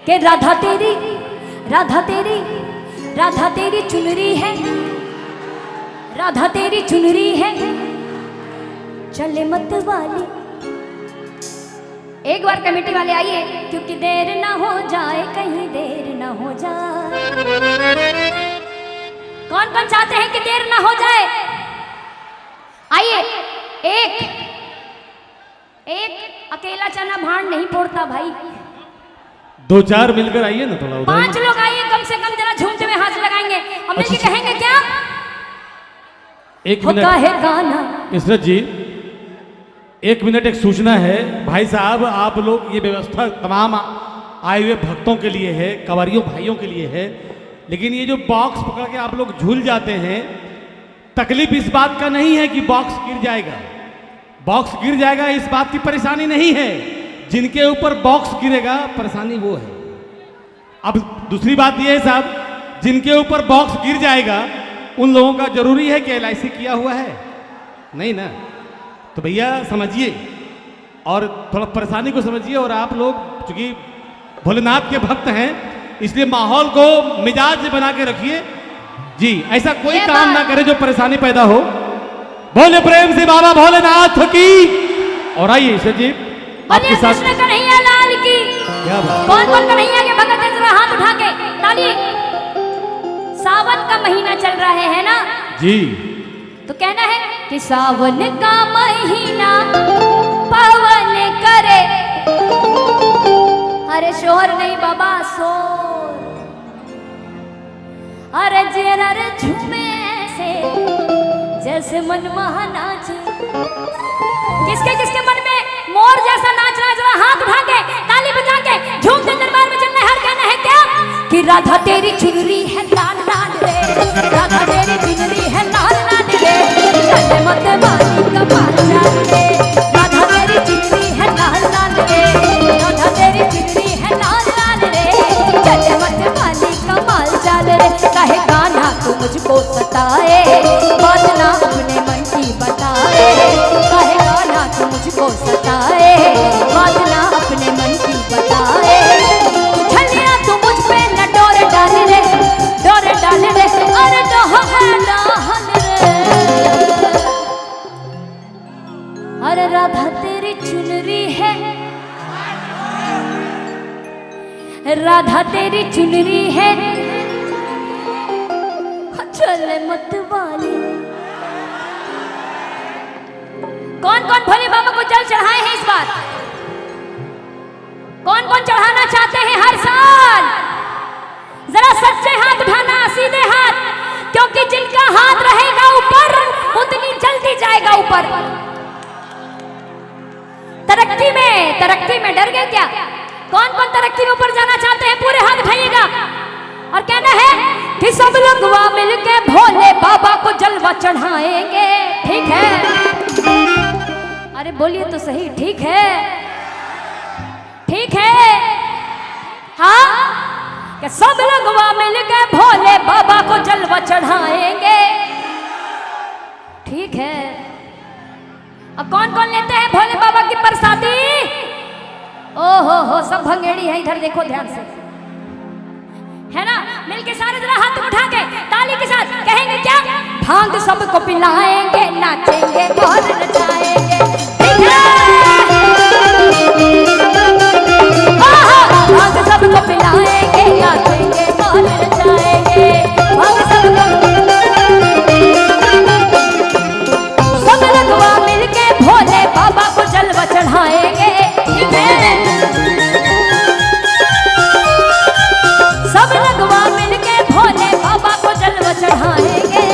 कि राधा तेरी चुनरी है, राधा तेरी चुनरी है, चले मत वाली। एक बार कमेटी वाले आइए, क्योंकि देर ना हो जाए, कहीं देर ना हो जाए। कौन कौन चाहते हैं कि देर ना हो जाए? आइए। एक अकेला चना भांड नहीं फोड़ता भाई, दो चार मिलकर आइए ना, थोड़ा 5 लोग आइए कम से कम, जरा झूमते हुए हाथ लगाएंगे। हम लोग ये कहेंगे क्या? एक मिनट है गाना। इसरत जी, 1 मिनट, एक सूचना है भाई साहब। आप लोग, ये व्यवस्था तमाम आए हुए भक्तों के लिए है, कवरियों भाइयों के लिए है, लेकिन ये जो बॉक्स पकड़ के आप लोग झूल जाते हैं, तकलीफ इस बात का नहीं है कि बॉक्स गिर जाएगा। बॉक्स गिर जाएगा इस बात की परेशानी नहीं है, जिनके ऊपर बॉक्स गिरेगा परेशानी वो है। अब दूसरी बात ये है साहब, जिनके ऊपर बॉक्स गिर जाएगा उन लोगों का जरूरी है कि LIC किया हुआ है? नहीं ना। तो भैया समझिए और थोड़ा परेशानी को समझिए। और आप लोग चूंकि भोलेनाथ के भक्त हैं, इसलिए माहौल को मिजाज बना के रखिए जी। ऐसा कोई काम ना करे जो परेशानी पैदा हो। बोले प्रेम से बाबा भोलेनाथ की। और आइए ईश्वर जी आपके साथ कन्हैया लाल की। क्या बात? कौन कौन कन्हैया के भक्त है, जरा हाथ उठा के ताली। सावन का महीना चल रहा है ना जी, तो कहना है कि सावन का महीना पवन करे। अरे शोर नहीं बाबा, शोर। अरे जरा रे झूमे ऐसे जैसे मन नाचे। किसके किसके मन में मोर जैसा नाच रहा है, जरा हाथ उठा के ताली बजा के झूमते दरबार में चलना है। हर कहना है क्या कि राधा तेरी चुनरी है लाल लाल रे, राधा तेरी चुनरी है लाल लाल रे, चले मत वाली कमाल चाल रे। राधा तेरी चुनरी है लाल लाल रे, राधा तेरी चुनरी है लाल लाल रे, चले मत वाली कमाल चाल रे। कहे गाना तू मुझको सताए, बात ना अपने मन की बताए। कहे गाना तू मुझको सताए, बात ना अपने मन की बताए। छलिया तू मुझ पे न डोर डाल रे, डोर डाल रे, अरे डाल रे। अरे राधा तेरी चुनरी है, राधा तेरी चुनरी है, चले मत वाली। कौन कौन भोले बाबा को जल चढ़ाए हैं इस बार? कौन कौन चढ़ाना चाहते हैं हर साल? जरा सच्चे हाथ उठाना, सीधे हाथ, क्योंकि जिनका हाथ रहेगा ऊपर उतनी जल्दी जाएगा ऊपर। तरक्की में डर गए क्या? कौन कौन तरक्की में ऊपर जाना चाहते हैं? पूरे हाथ उठाइएगा और कहना है कि सब लोग वहां मिलके भोले बाबा को जलवा चढ़ाएंगे। ठीक है? अरे बोलिए तो सही, ठीक है? ठीक है? हाँ, कि सब लोग वहां मिलके भोले बाबा को जलवा चढ़ाएंगे। ठीक है? अब कौन कौन लेते हैं भोले बाबा की प्रसादी? हो सब भंगेड़ी है इधर, देखो ध्यान से, है ना? मिलके सारे जरा हाथ उठा के ताली के साथ कहेंगे क्या? भांग सबको पिलाएंगे, नाचेंगे और नचाएंगे। ठीक है? भांग सबको पिलाएंगे, नाचेंगे और नचाएंगे। भांग सबको, सब लगवा मिलके भोले बाबा को जलवा चढ़ाएंगे। ठीक है? सब लगवा मिलके भोले बाबा को जलवा चढ़ाएंगे।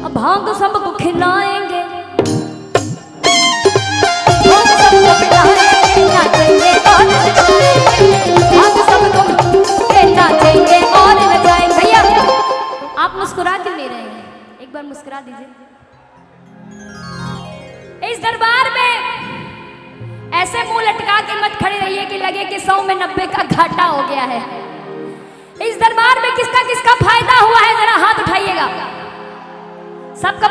अब भांग सबको खिलाएंगे, भांग सबको पिलाएंगे, नाचेंगे और नचाएंगे। भांग सबको नाचेंगे और नचाएंगे। भैया आप मुस्कुरा क्यों नहीं रहे हैं? एक बार मुस्कुरा दीजिए। इस दरबार में ऐसे मुंह लटका के मत खड़े रहिए कि लगे कि 100 में 90 का घाटा हो गया है। इस दरबार में किसका किसका फायदा हुआ है, जरा हाथ उठाइएगा। सबका